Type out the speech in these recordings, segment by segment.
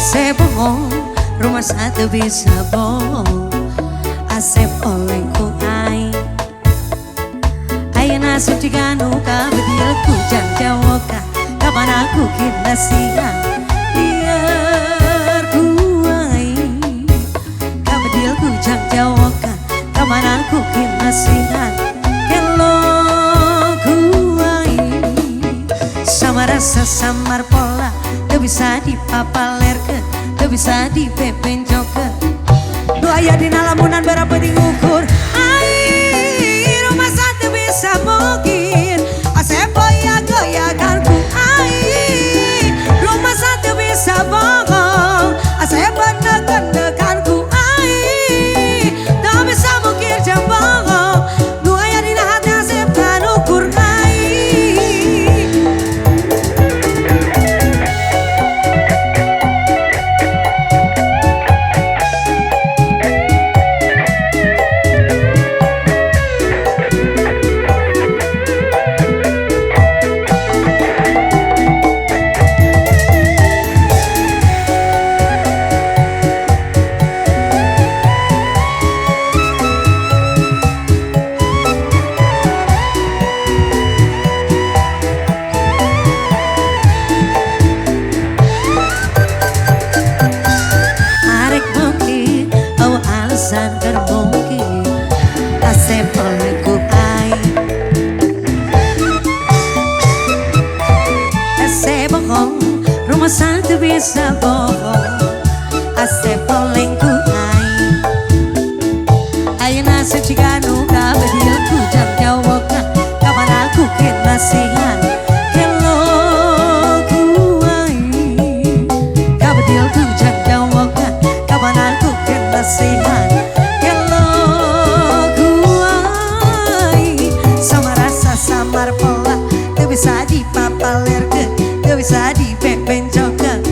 Asep bohong, rumah satu bisa bohong. Asep olehku ai Ayana sutiganu ka bedilku janjawoka kapan aku kinasihan biar ku ai ka bedilku janjawoka kapan aku kinasihan kelo ku ai sama rasa samar pola gak bisa dipapalerke gak bisa dipepenjoke doa ya di lamunan berapa diukur ai rumah satu bisa mungkin Asep goyah-goyahkan ku ai rumah satu bisa bohong Asep bener-benerkan ku ai tak bisa mungkin jam bohong doa ya di hati Asep kan ukur ai alasan terbongkir Asep olehku ai Asep bohong rumah satu bisa bohong Asep olehku ai Ayana suciganu ka bedilku janjawoka kapan aku kinasihan kelo ku ai ka bedilku janjawoka kapan aku kinasihan bisa dipapalerke, gak bisa dipepenjoke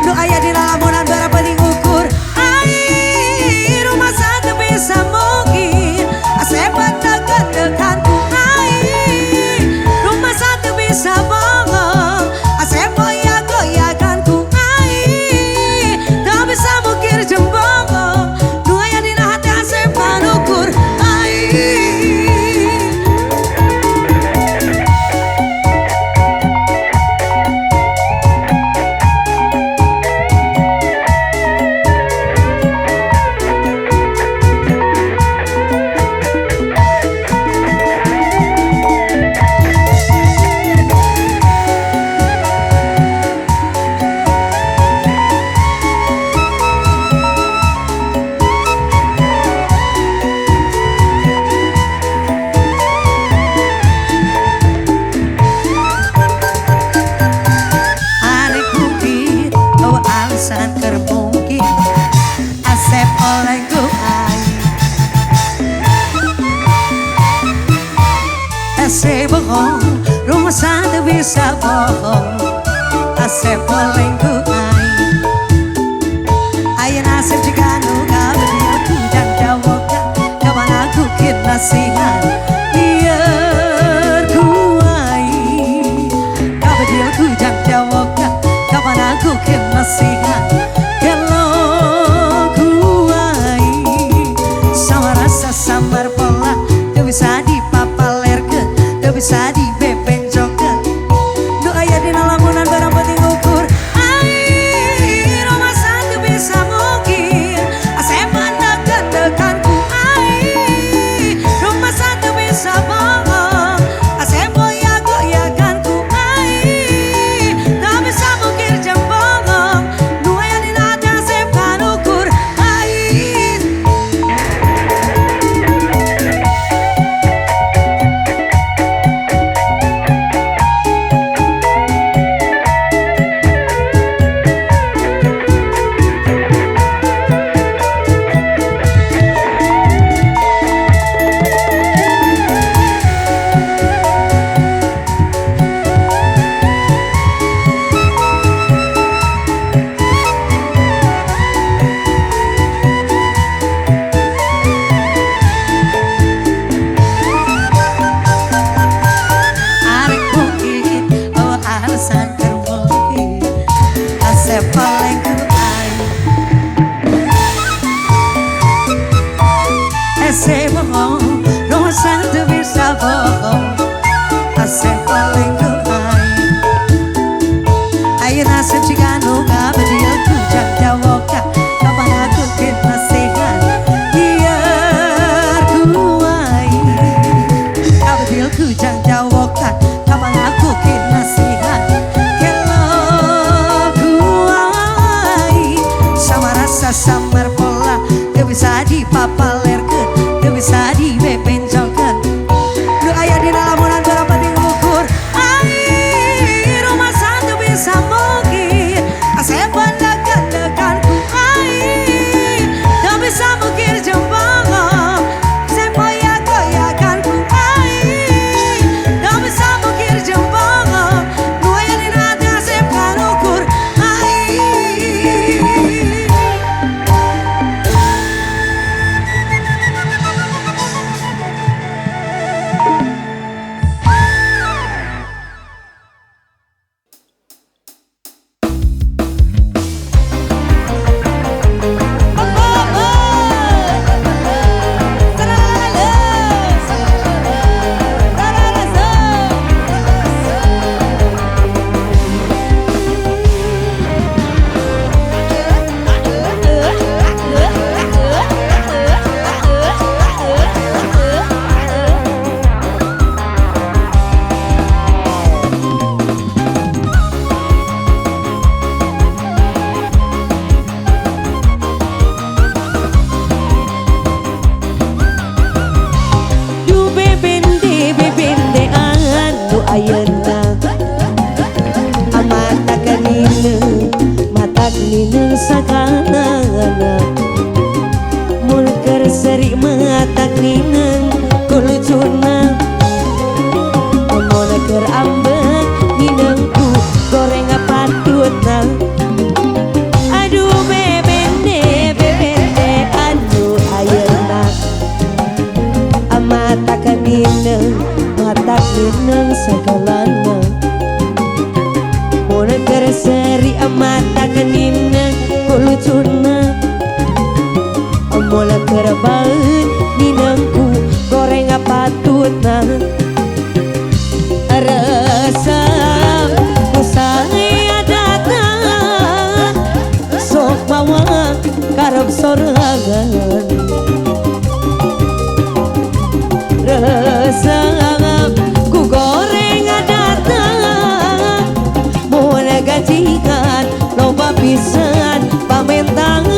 doa ya di lamunan berapa diukur ai rumah satu bisa mungkin Asep bener-benerkan ku ai rumah satu bisa bohong Asep goyah-goyahkan ku ai tak bisa mungkin jembong doa ya di hati Asep kan ukur ai alasan terbongkir Asep olehku ai Asep bohong rumah satu bisa bohong Asep olehku ai Ayana Asep jiganu ka bedilku janjawoka kapan aku kinasihan biar ku ai ka bedilku janjawoka kapan aku kinasihan kelo ku ai sama rasa samar pola gak bisa dipapalerke gak bisa dipepenjoke doa ya di lamunan berapa diukur ai rumah satu bisa mungkin Asep bener-benerkan ku ai rumah satu ninang sakalana mulker seri matak ninang kulujuna mulker ambek ninangku goreng patutna aduh bebende anu ayeuna matak ninang matak ninang sakalana mulker seri matak ninang kulujuna mulai kerbaut ninangku goreng patutna rasa usai datang sok bawa karep sorangan rasa ku goreng datang mulai gajikan loba pisan pamentangan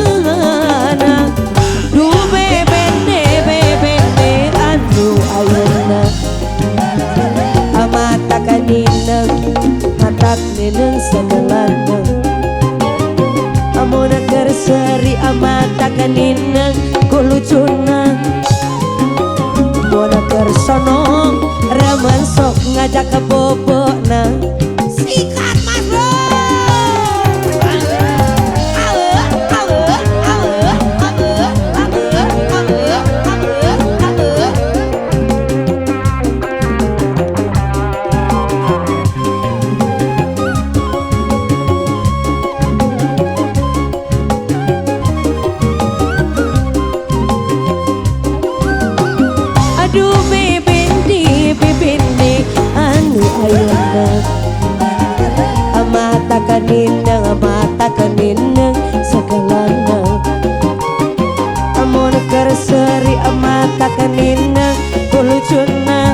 matak ninang sakalana amuna kerseri matak ninang kulujuna muna kersono raman sok ngajak ke bobona sikat mas bro aduh bebende anu ayeuna mata kaninang sakalana amun kerseri mata kaninang kulujuna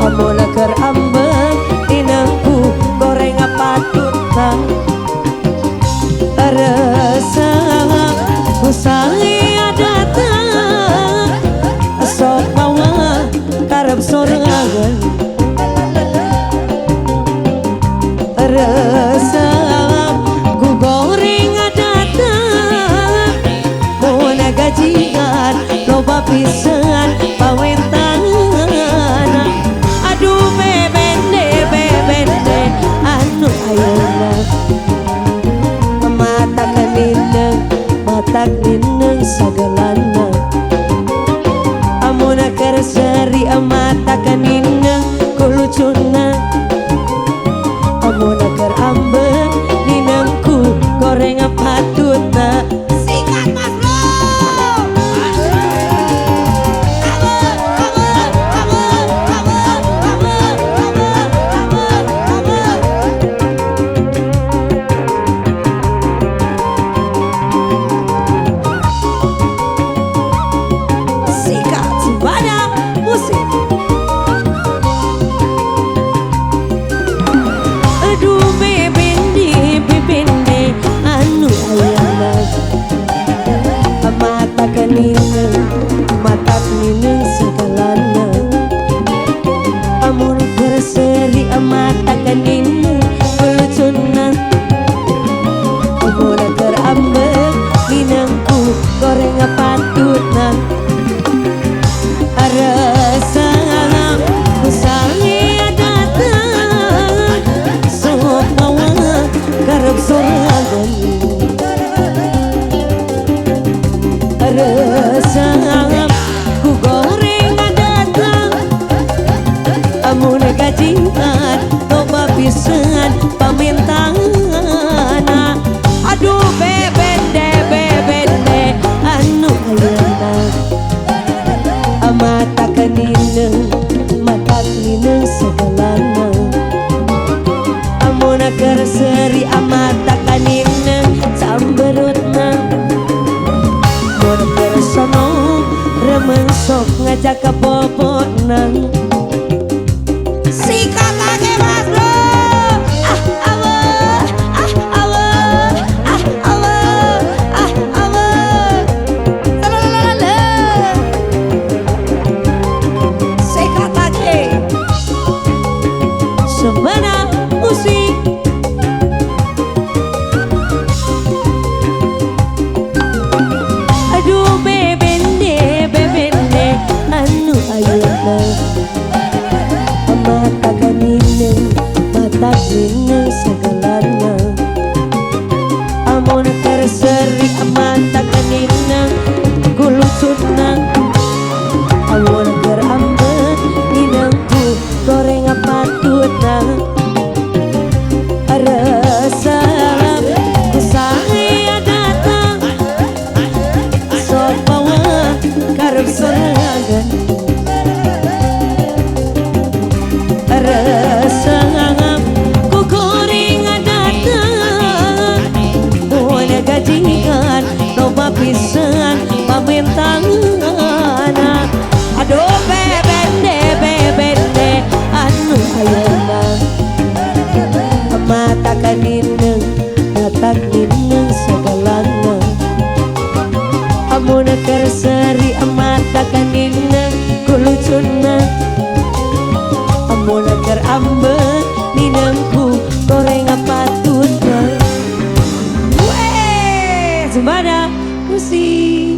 amun ker ambek ninangku goreng patutna rasa usai datang sok bawa karep sorangan rasa ku goreng datang muna gajian loba pisan pawentangan aduh bebende anu ayeuna matak ninang sagalana amuna kerseri matak ninang kulujuna amuna ker ambek ninangku goreng patutna sikat mas bro matak ninang sakalana amun kerseri matak ninang kulujuna amun ker ambek ninangku goreng patutna rasa usai datang sok bawa karep sorangan rasa ku goreng datang amun gajian loba pisan pamentangan aduh bebende anu ayeuna matak ninang sakalana amun kerseri matak ninang samberutna sono remen sok ngajak ke bobona sikat lagi mas bro sikat lagi semana musik kanineng ngatak nineng segalana amuna kerseri mata kanineng kulucuna amuna ker ambe ninengku goreng patutna weh Zumbada musik.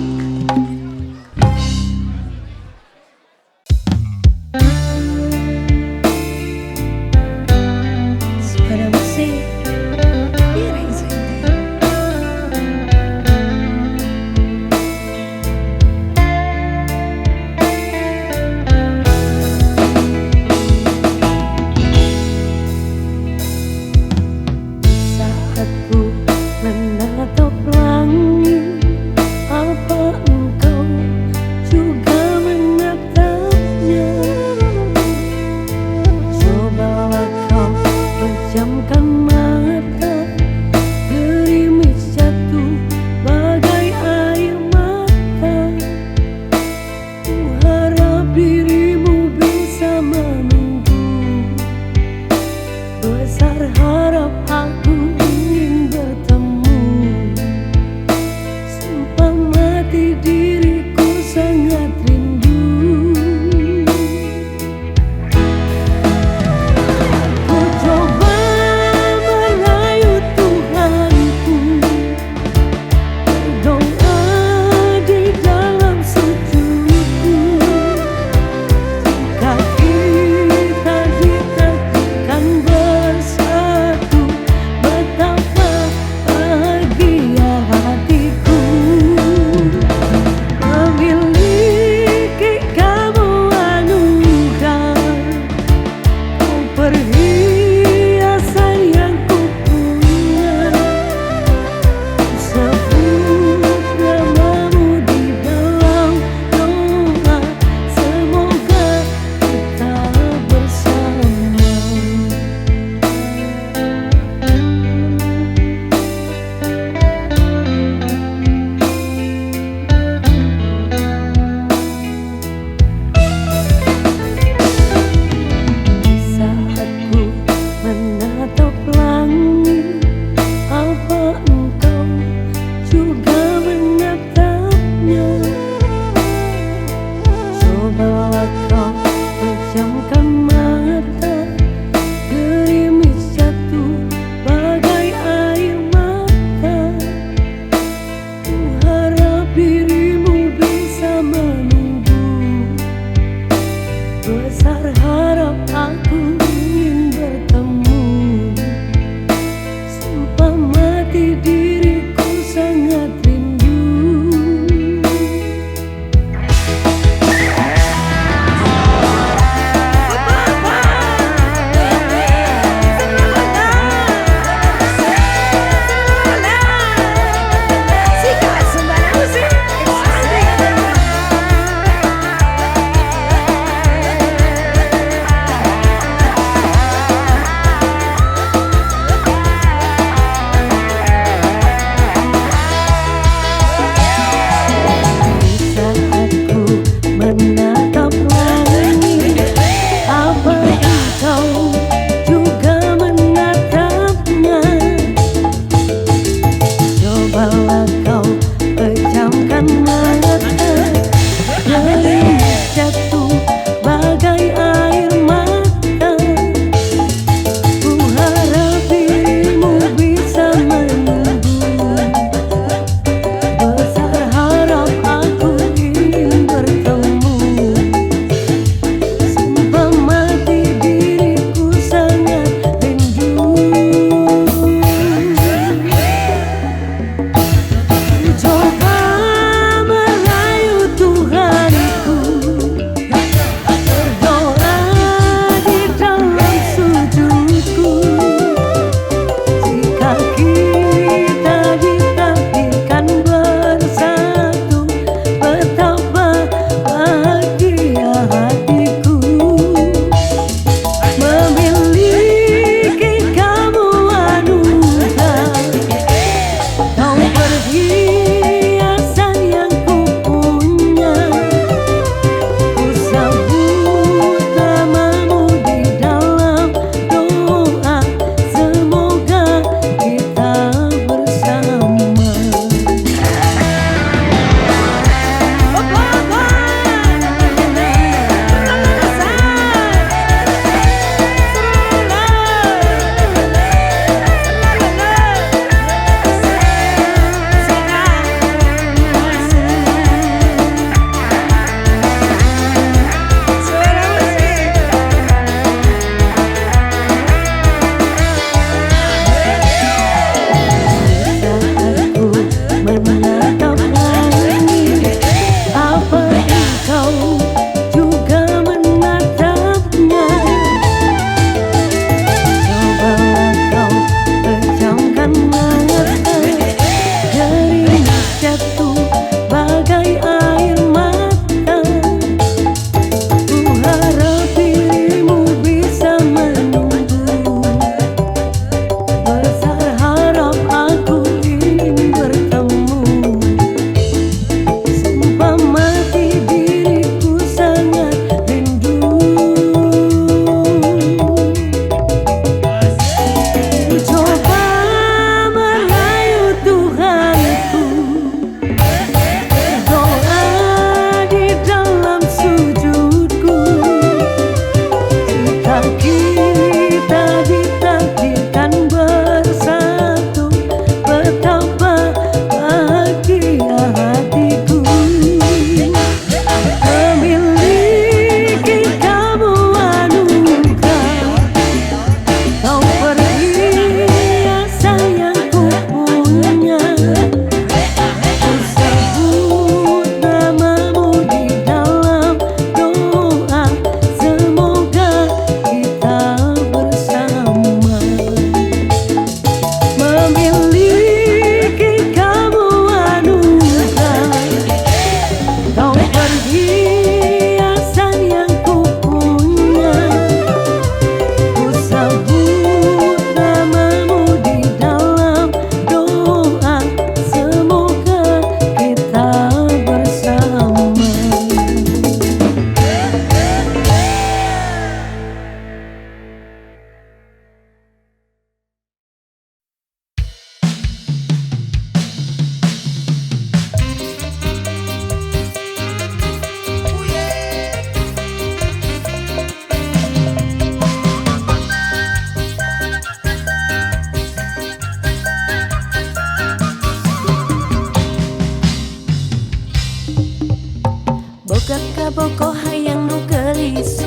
boko hayang nu gelis,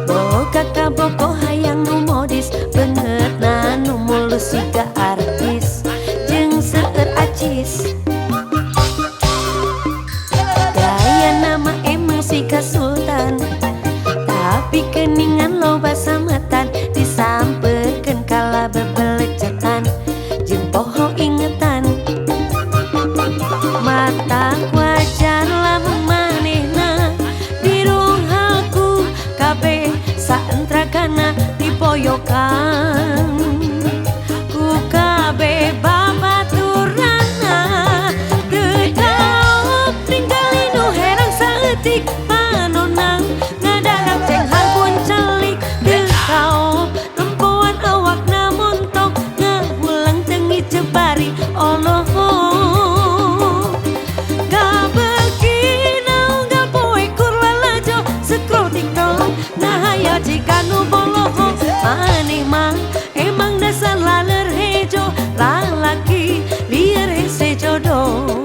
boga boko hayang nu modis, banget na nu mulus siga artis jeung seueur acis. Gaya nama emang siga sultan, tapi keningan loba sametan, disampeurkeun kala bebelecetan jeung poho ingetan. Mata wajar lamun manehna diruhaku kabeh saentragana dipoyokan ku kabeh babaturanna. Teu ningali nu herang saeutik panonang ngadadak ceng harbun celik. Teu tempuan awakna montok ngahulang tengi jebari Allah. Jika nu boloho maneh mah emang dasar laler hejo, lalaki liar hese jodoh.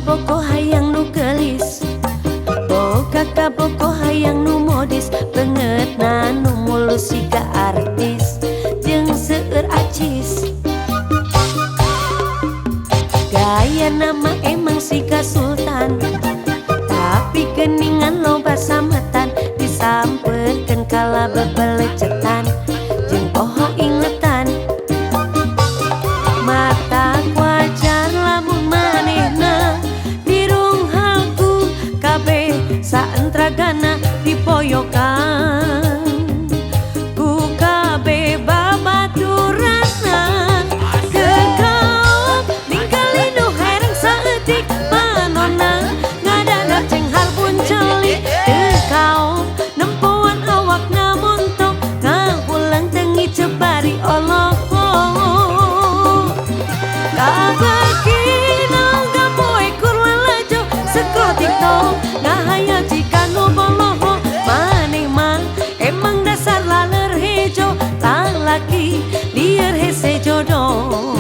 Boko hayang nu gelis, boga boko hayang nu modis, banget na nu mulus siga artis jeung seueur acis. Gaya nama emang siga sultan, tapi keningan loba sametan, disampeurkeun kala bebelecetan jeung poho ingetan. Mata wajar lamun manehna dirunghalku kabeh saentragana dipoyokan ku kabeh babaturanna. Gegap ningali nu herang saeutik panonna ngadadak ceng harbun celik. Teu nempuan awakna montok ngahulang tengi jebari Allah. TikTok ngahaya jika nu boloho maneh mah emang dasar laler hejo, lalaki liar hese jodoh.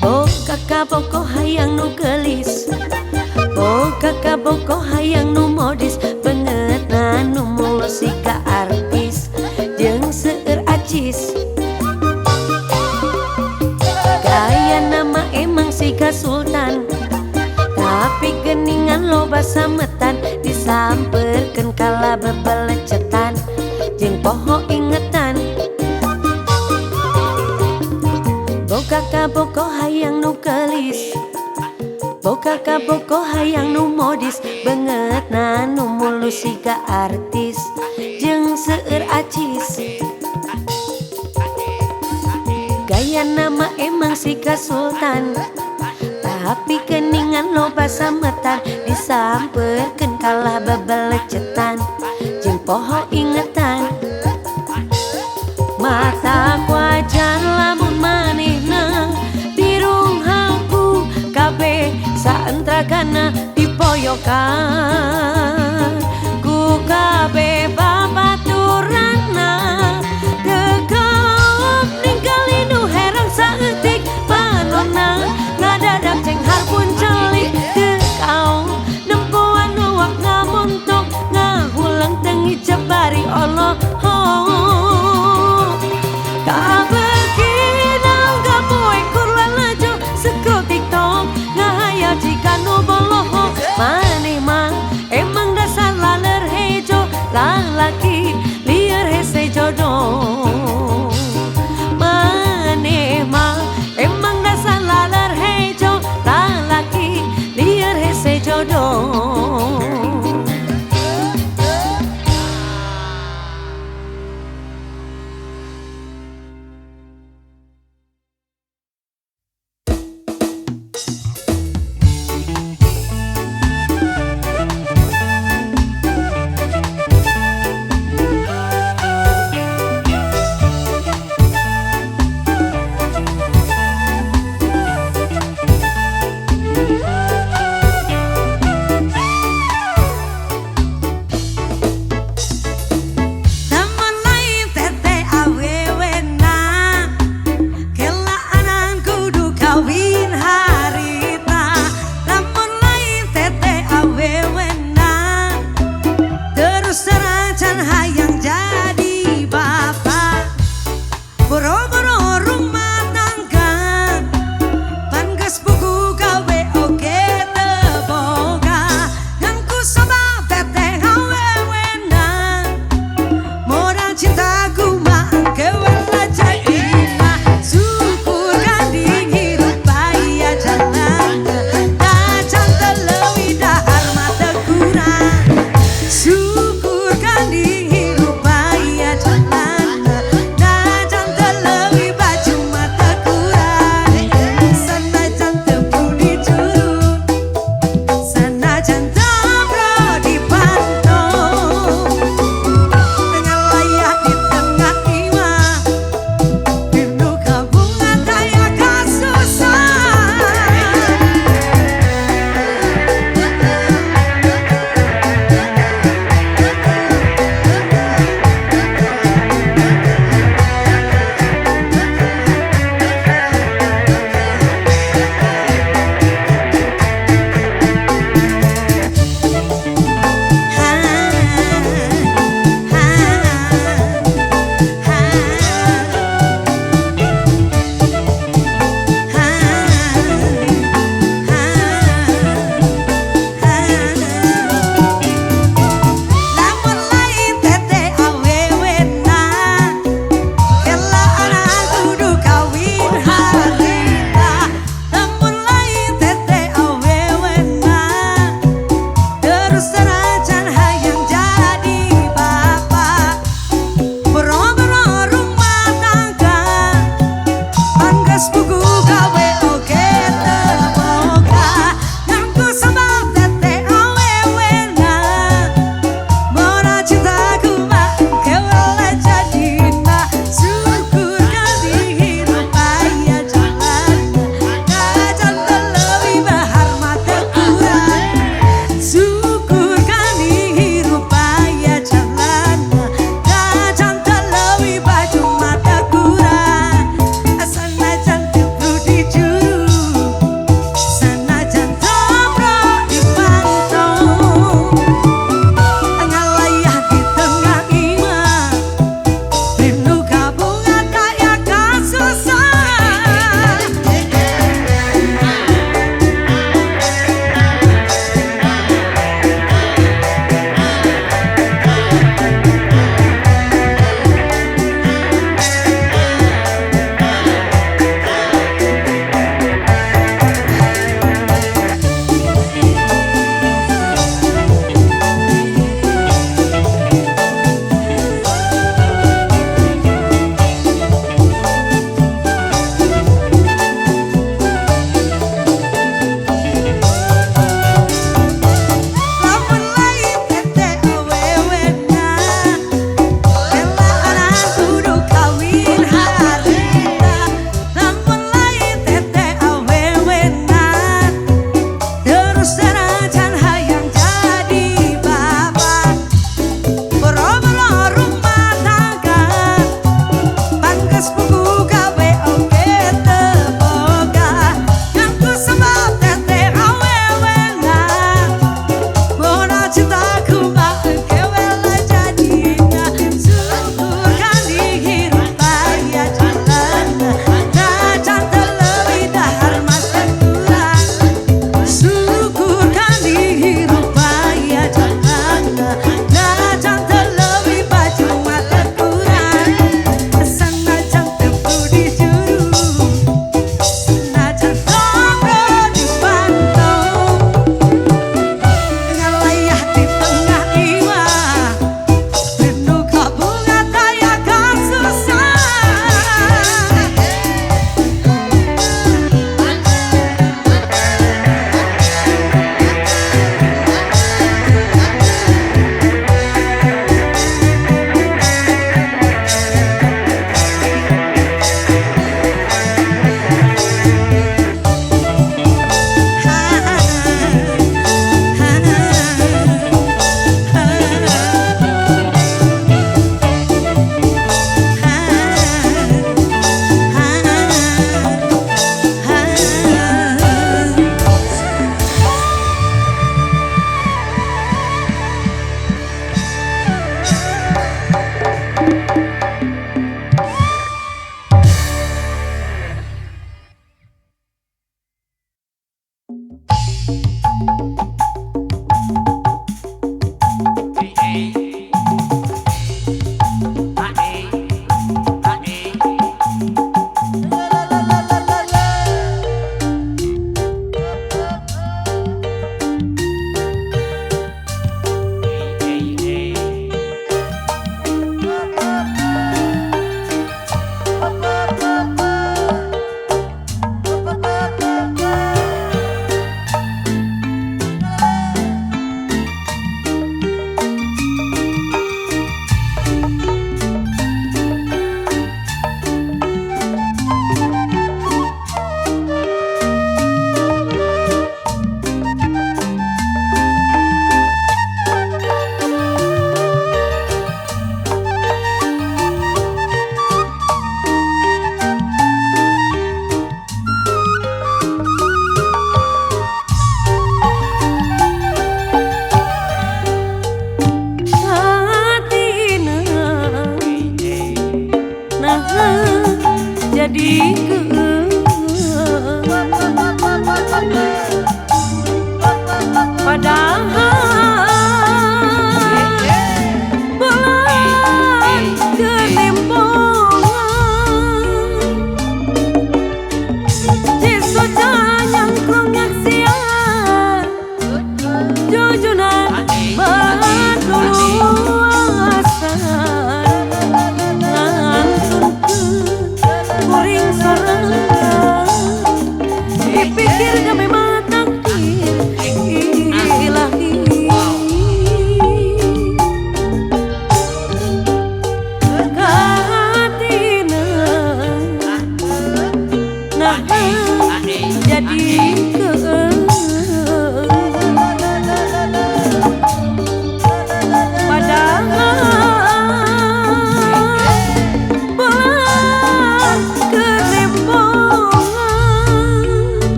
Boga boko hayang nu gelis, boga boko hayang nu modis, banget na nu mulus siga artis jeung seueur acis. Gaya nama emang siga sultan, tapi geningan loba sametan, disampeurkeun kala bebelecetan jeung poho ingetan. Boga boko hayang nu gelis, boga boko hayang nu modis, banget na nu mulus siga artis jeung seueur acis. Gaya nama emang siga sultan, tapi keningan loba sametan, disampeurkeun kala bebelecetan jeung poho ingetan. Mata wajar lamun manehna dirunghalku kabeh saentragana dipoyokan ku kabeh babaturanna. Gegap ningali nu herang saeutik panonna ngadadak ceng harbun celik. Teu nempuan awakna montok ngahulang tengi jebari Allah. Kabeginang gapoe kurla lajo scroll TikTok ngahaya jika nu boloho maneh mah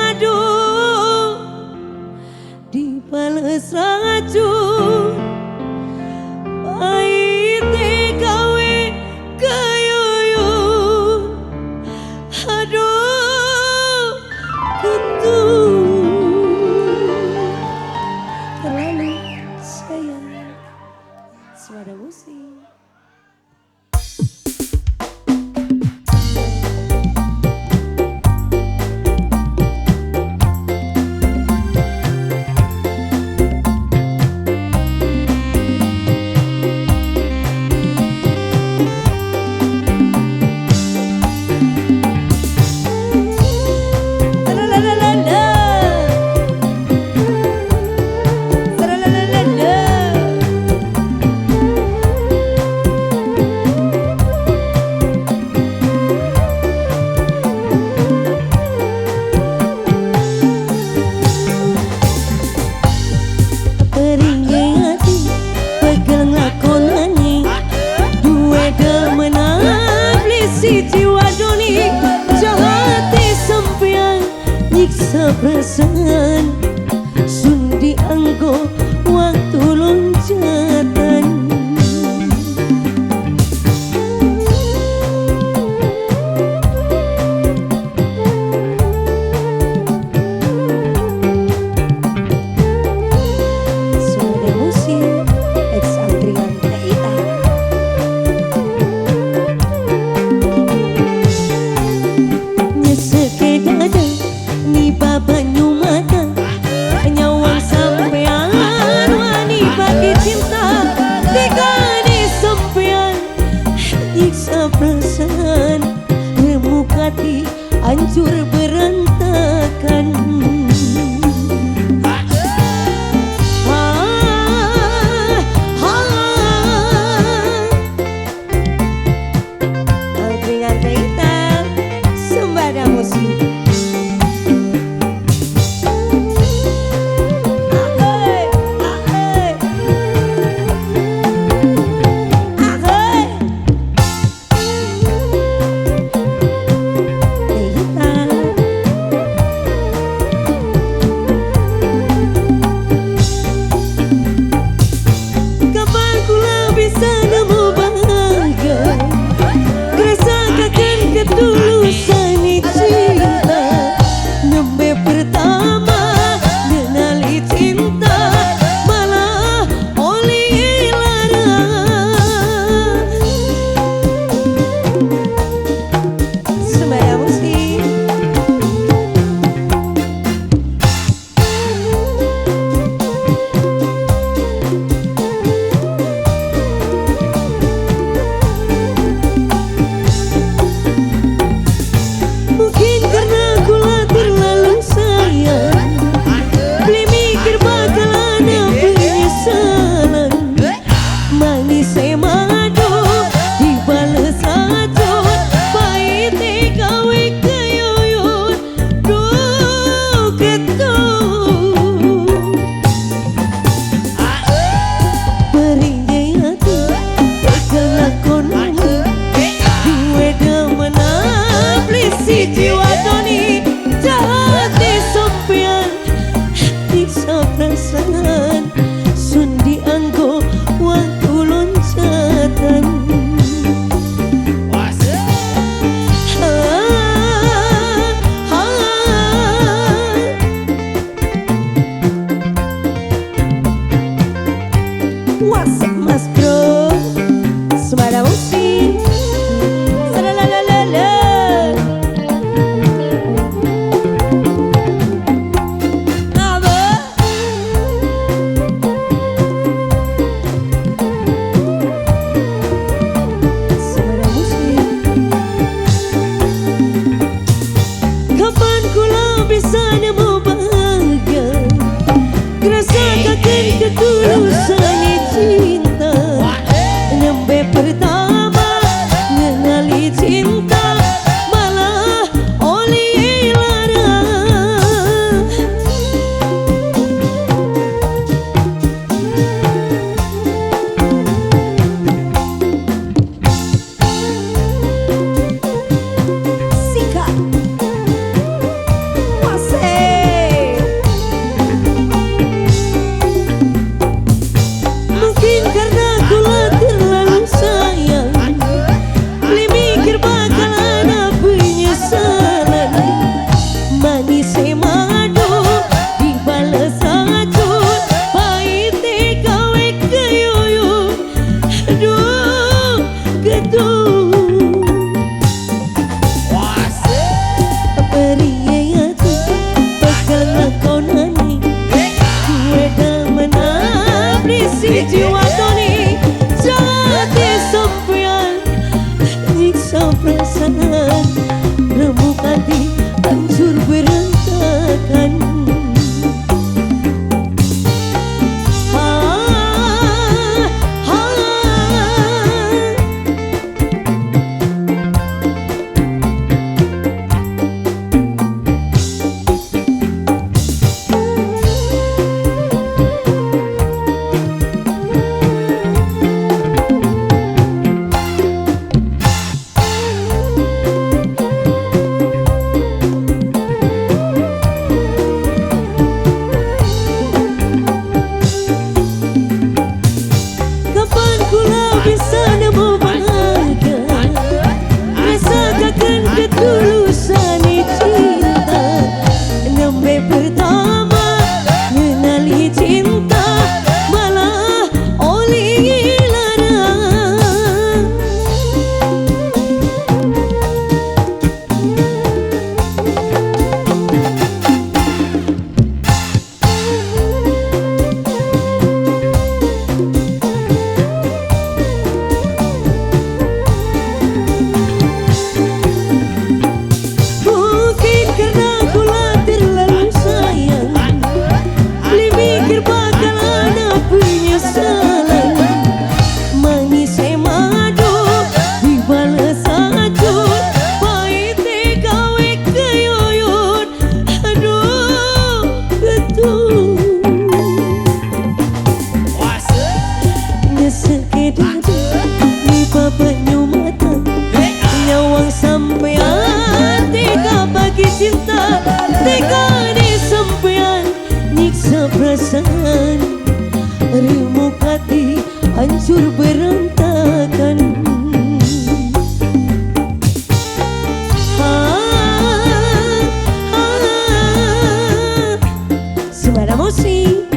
aduh dibales racun pahite gawe kayuyun aduh terlalu sayang suara musik. Perasaan sun dianggo waktu loncatan suara musik ex Andrian Taita nyeseke dada ni babanyu mata nyawang sampean perasaan remuk hati hancur berantakan. Suara musik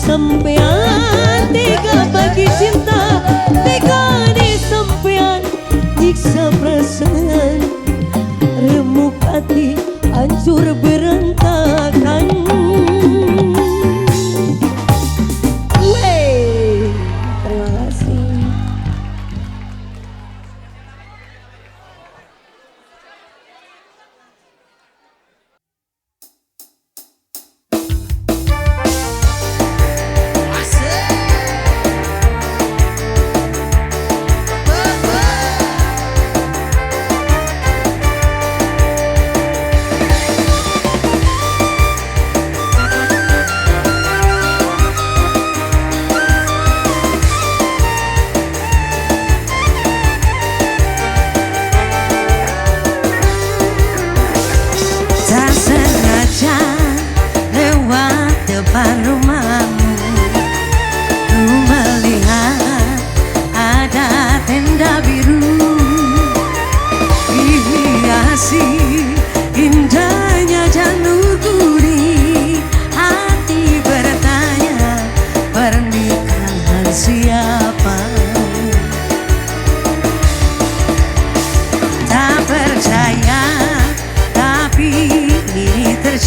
sampean tega bagi cinta, tega di sampean nyiksa perasaan remuk hati hancur berantakan.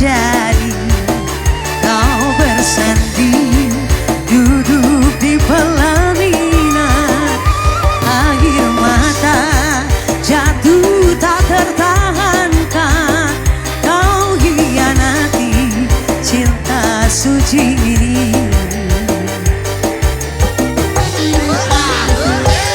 terjadi. Kau bersanding duduk di pelaminan, air mata jatuh tak tertahankan. Kau hianati cinta suci ini.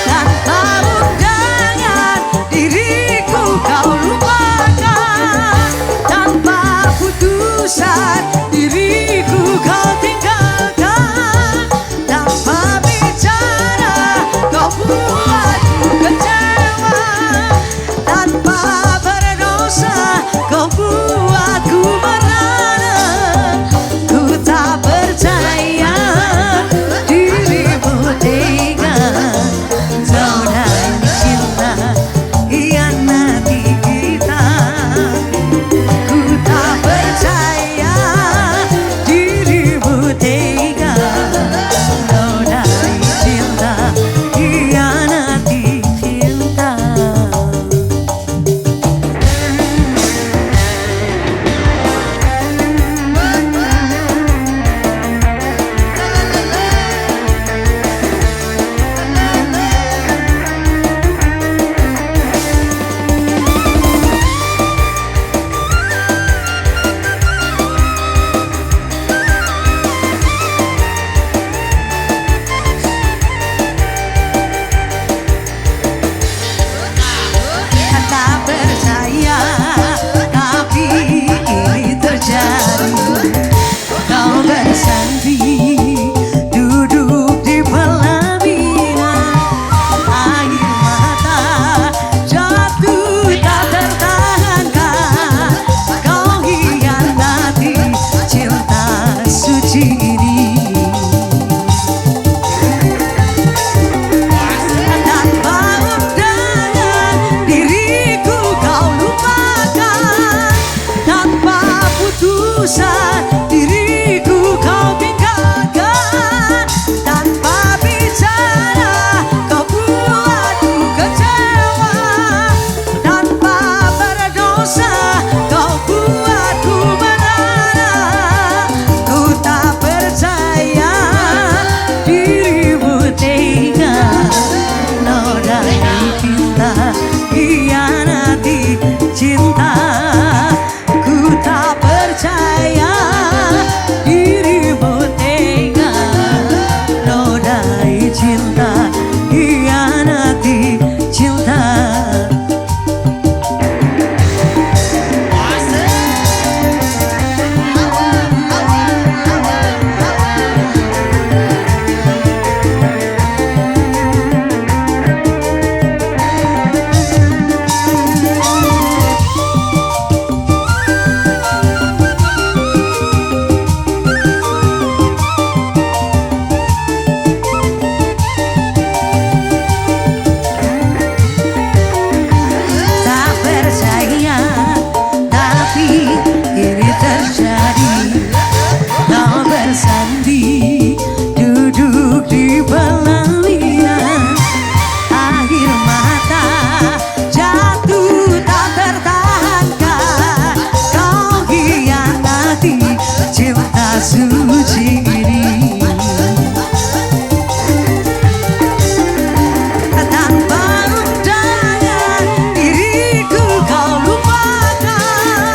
Tanpa undangan diriku kau lupakan, tanpa putusan diriku kau tinggalkan, tanpa bicara kau buatku kecewa, tanpa berdosa kau buatku merana. Ku tak percaya dirimu tega, saudari cinta hianati kita. Ku tak percaya dirimu tega, saudari cinta hianati cinta. Tak percaya, tapi ini terjadi. Kau bersanding duduk di pelaminan, air mata jatuh tak tertahankan. Kau hianati cinta suci ini. Tanpa undangan diriku kau lupakan, tanpa putusan diriku kau tinggalkan, tanpa bicara kau buatku kecewa, tanpa berdosa kau buatku merana. Ku tak percaya dirimu tega, nodai cinta hianati cinta. Ku tak percaya dirimu tega, nodai cinta hianati cinta. Tak percaya, tapi ini terjadi. Kau bersanding duduk di pelaminan, air mata jatuh tak tertahankan. Kau hianati cinta suci ini. Tanpa undangan diriku kau lupakan,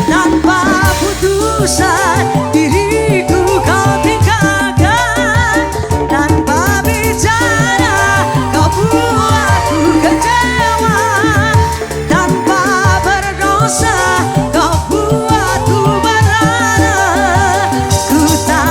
tanpa putusan diriku kau tinggalkan, tanpa bicara kau buatku kecewa, tanpa berdosa kau buatku merana. Ku tak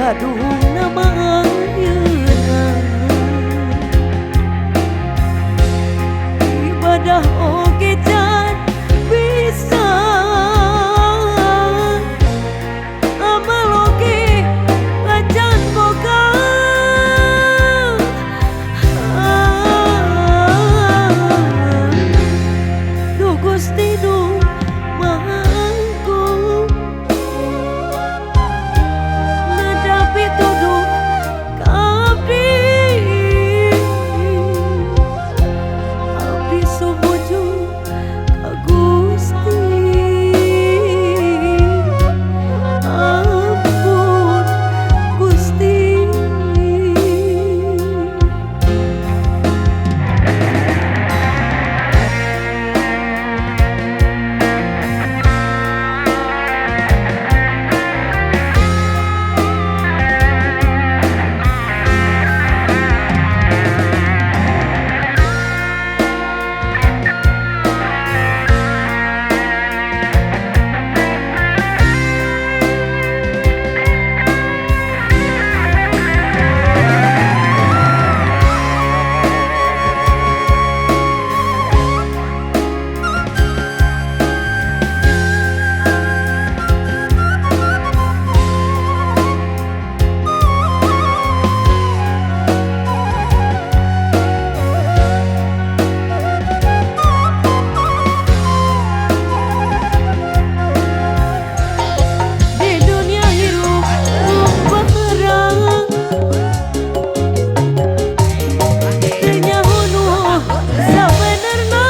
kaduhna mah ayeuna ibadah oge can bisa amal oge acan boga duh Gusti duh Maha Agung nadapi tuduh abdi abdi sumujud ka Gusti ampun Gusti di dunia hirup barang teu nyaho nu sabenerna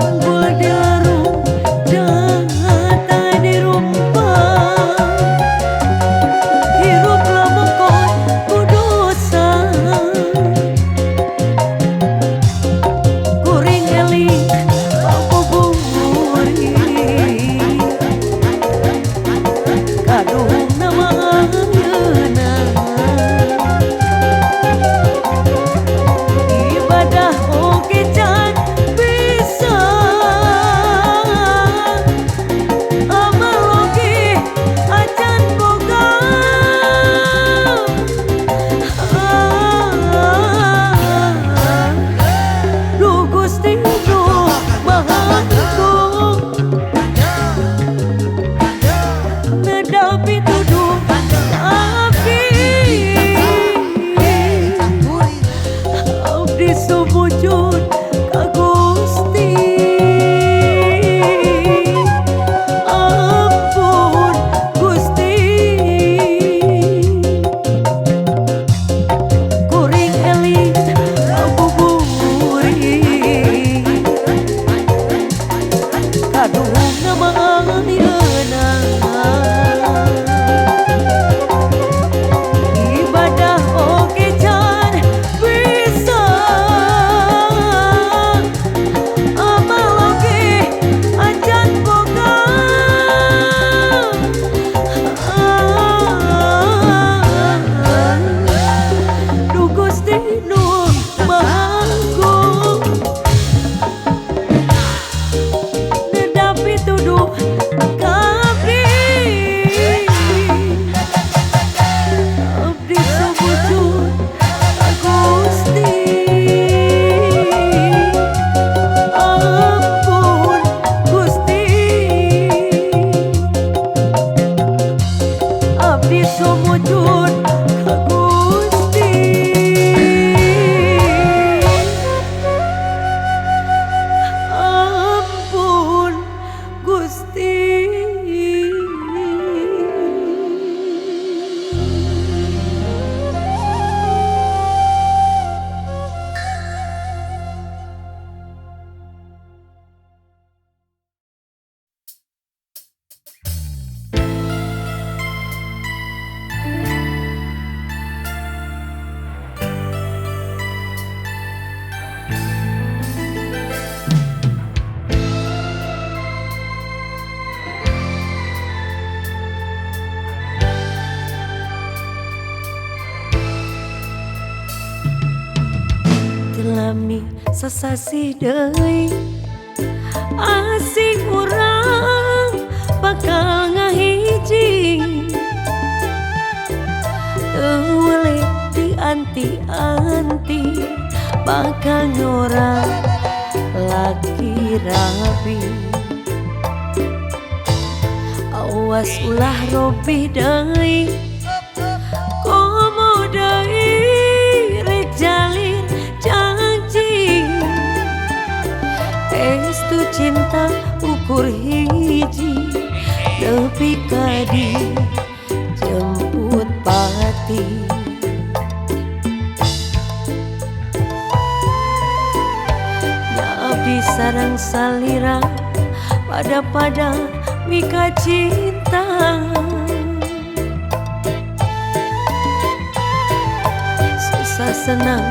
unggul dilarung jangata dirumpang hirup lamongkot ku dosa kuring eling pabuburi kaduhna mah ayeuna ibadah oge can bisa amal oge acan boga duh Gusti duh Maha Agung nadapi tuduh abdi abdi sumujud ka Gusti ampun Gusti kuring eling pabuburi kaduhna mah ayeuna ibadah oge can bisa amal oge acan boga duh Gusti duh Maha Agung nadapi tuduh abdi abdi sumujud ka Gusti ampun Gusti abdi sumujud ka Gusti ampun Gusti lami sasasi deui asing urang bakal ngahiji anti-anti bakal nyorang laki rapi. Awas ulah robi deui komo deui rek jalin janji. Estu cinta ukur hiji nepi kadi jemput pati. Nyabdi sareng salira pada mika cinta. Susah senang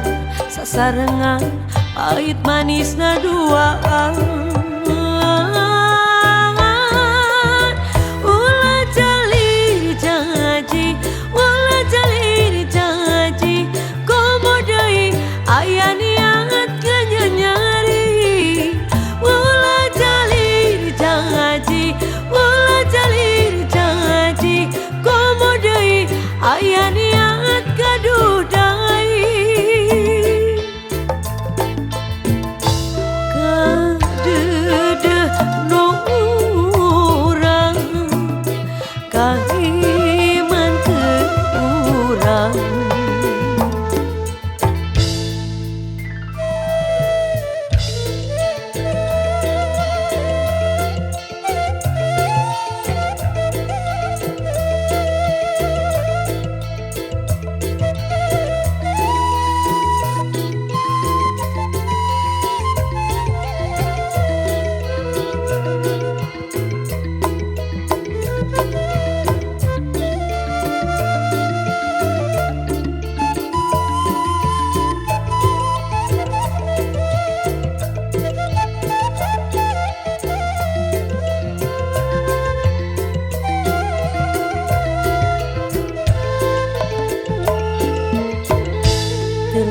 sasarengan pahit manisna duaan. Ulah jalin janji, ulah jalin janji, komo deui aya niat nganyari. Ulah jalin janji, ulah jalin janji, komo deui aya niat kadudai. Kadedeh nu urang kahiman teu urang.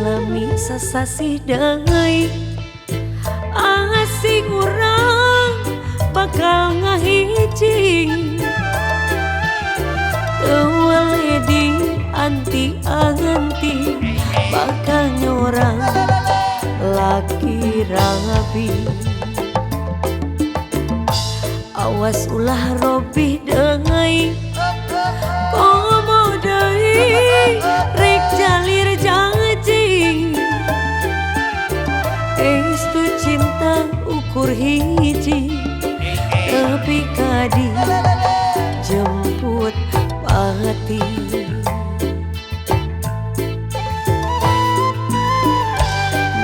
Lami sasasih deui asing urang bakal ngahiji. Teu waledi anti-anti bakal nyorang laki rapi. Awas ulah robi deui komo deui rek jalir janji. Estu cinta ukur hiji tapi kadi jemput pati.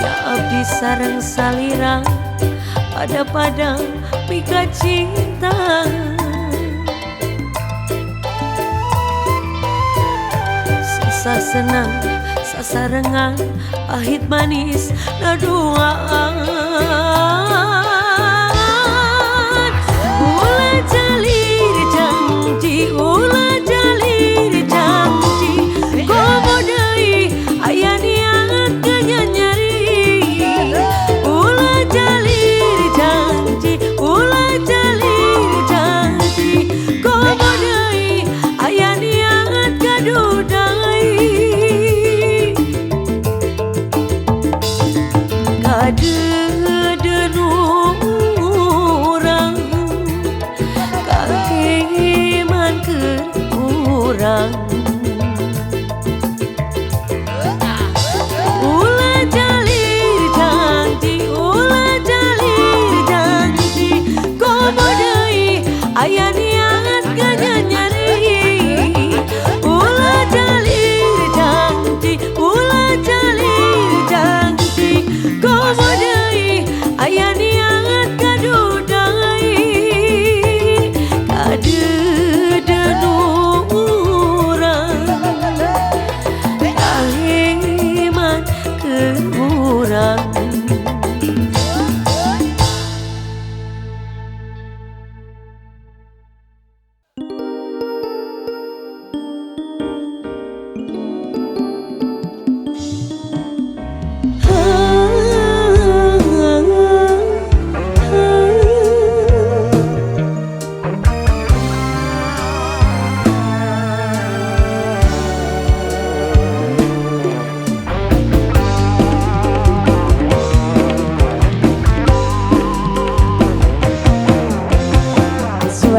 Nyabdi sareng salira pada mika cinta. Susah senang sasarengan pahit manis naduaan. Ulah jalir janji, ulah jalir janji, komo deui aya niat nganyari. Ulah jalir janji, ulah jalir janji, komo deui aya niat kadudai. Kadedeh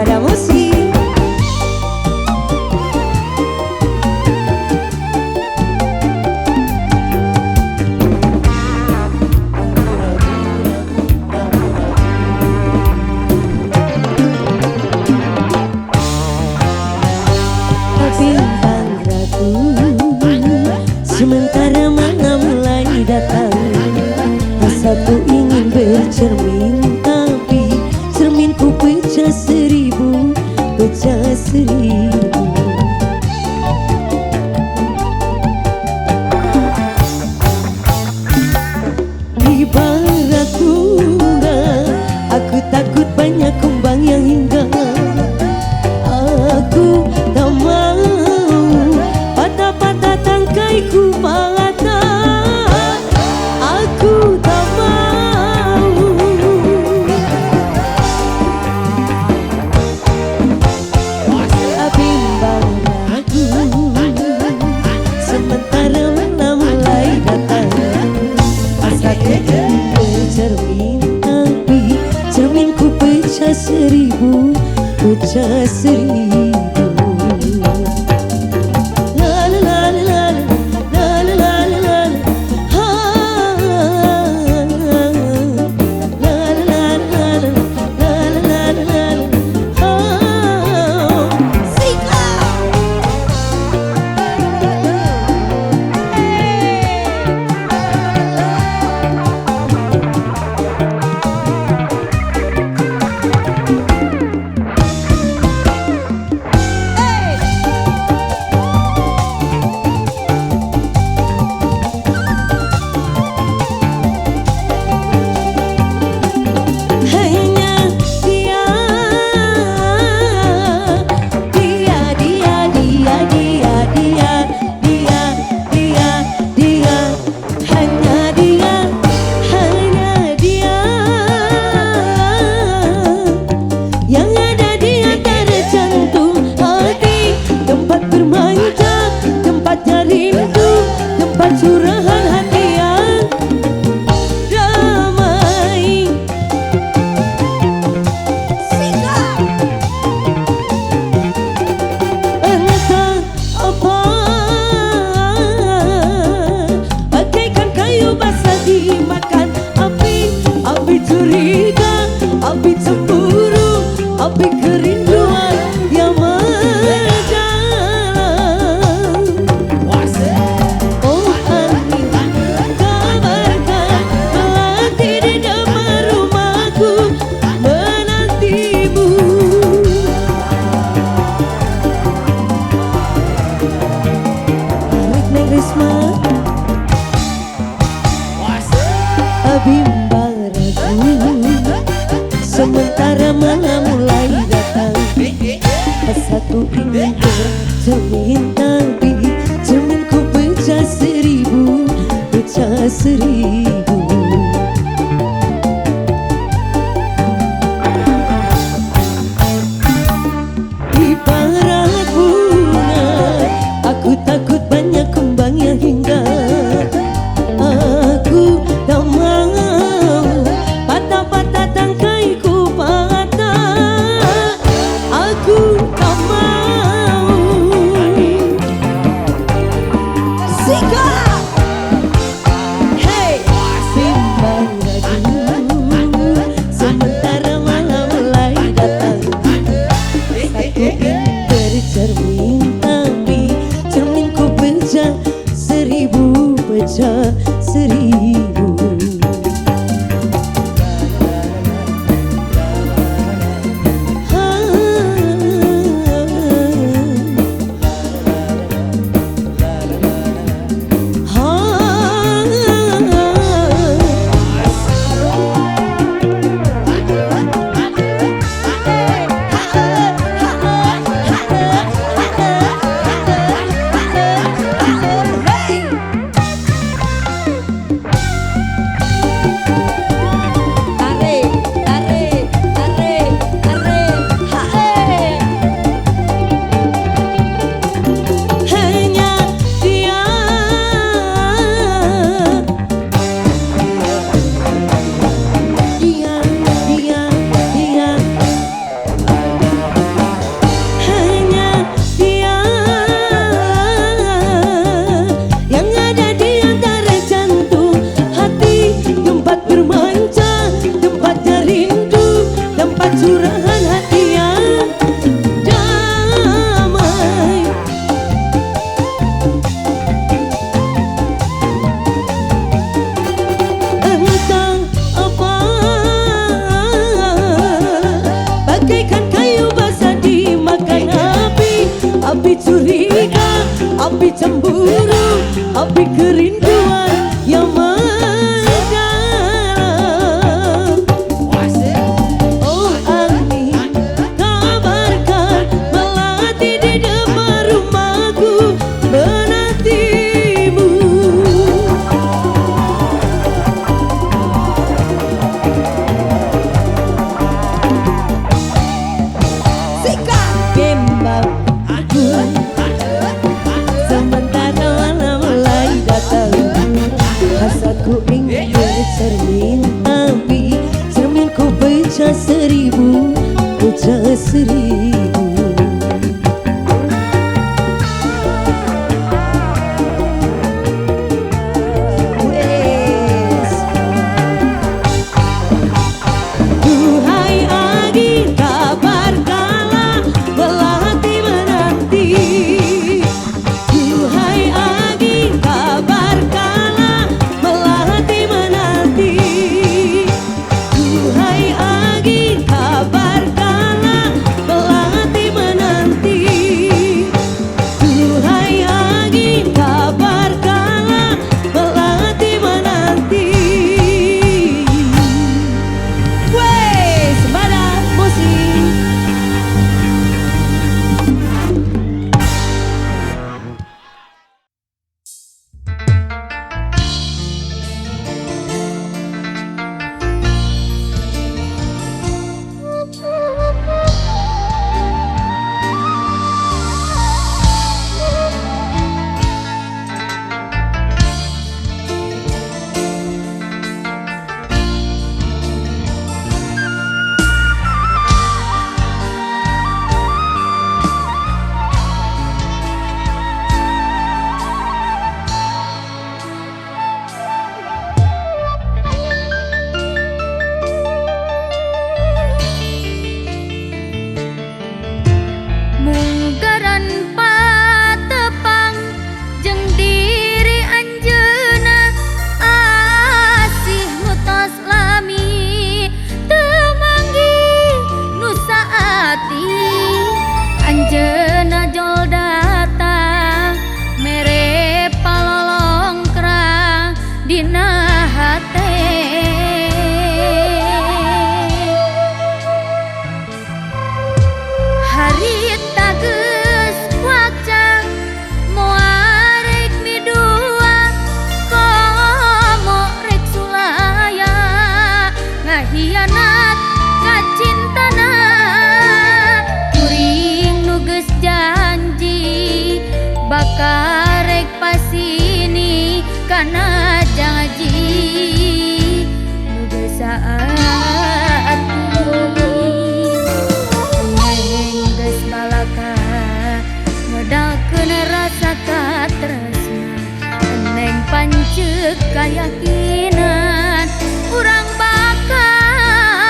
pada musik. Bimbang ragu sementara malam mulai datang. Rasaku ingin bercermin, tapi cerminku pecah seribu, pecah seribu. Ibarat bunga, aku takut banyak kumbang yang hingga. Aku tak mau patah-patah tangkaiku patah. Aku tak mau. Bimbang ragu sementara malam mulai datang. Asaku bercermin, tapi cerminku pecah seribu, pecah seribu. Curahan hati yang damai. Entah apa, bagaikan kayu basah dimakan api. Api curiga, api cemburu, api kerinduan yang mendalam. Bimbang ragu sementara malam mulai datang. Satu ingin bercermin, tapi cerminku pecah seribu, pecah seribu. Ibarat bunga, aku takut banyak kumbang yang hingga. Aku tak mau patah-patah tangkaiku patah. Aku tak mau. Sikap. Hey. api curiga, api cemburu, api kerinduan yang mendalam. Oh angin, kabarkan melati di depan rumahku menantimu. Sikat gembal aku, sementara malam mulai datang. Hasratku ingin bercermin, tapi cerminku pecah seribu, pecah seribu. Duhai angin, kabarkanlah melati menanti. Duhai angin, kabarkanlah melati menanti. Duhai angin, kabarkanlah melati menanti. Duhai angin, kabarkanlah melati menanti. Wes, pada musik. Munggaran patepang jeung diri anjeuna asih nu tos lami teu manggih nu saati anjeuna jol datang mere palolongkrang dina hate. Harita geus wacang moal rek midua komo rek sulaya ngahianat ka cintana. Kuring nu geus janji bakal rek pasini kana janji nu geus saati. Neng geus balaka ngedalkeun rasa katresna, neng panceuk kayakinan urang bakal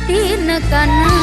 tinekana.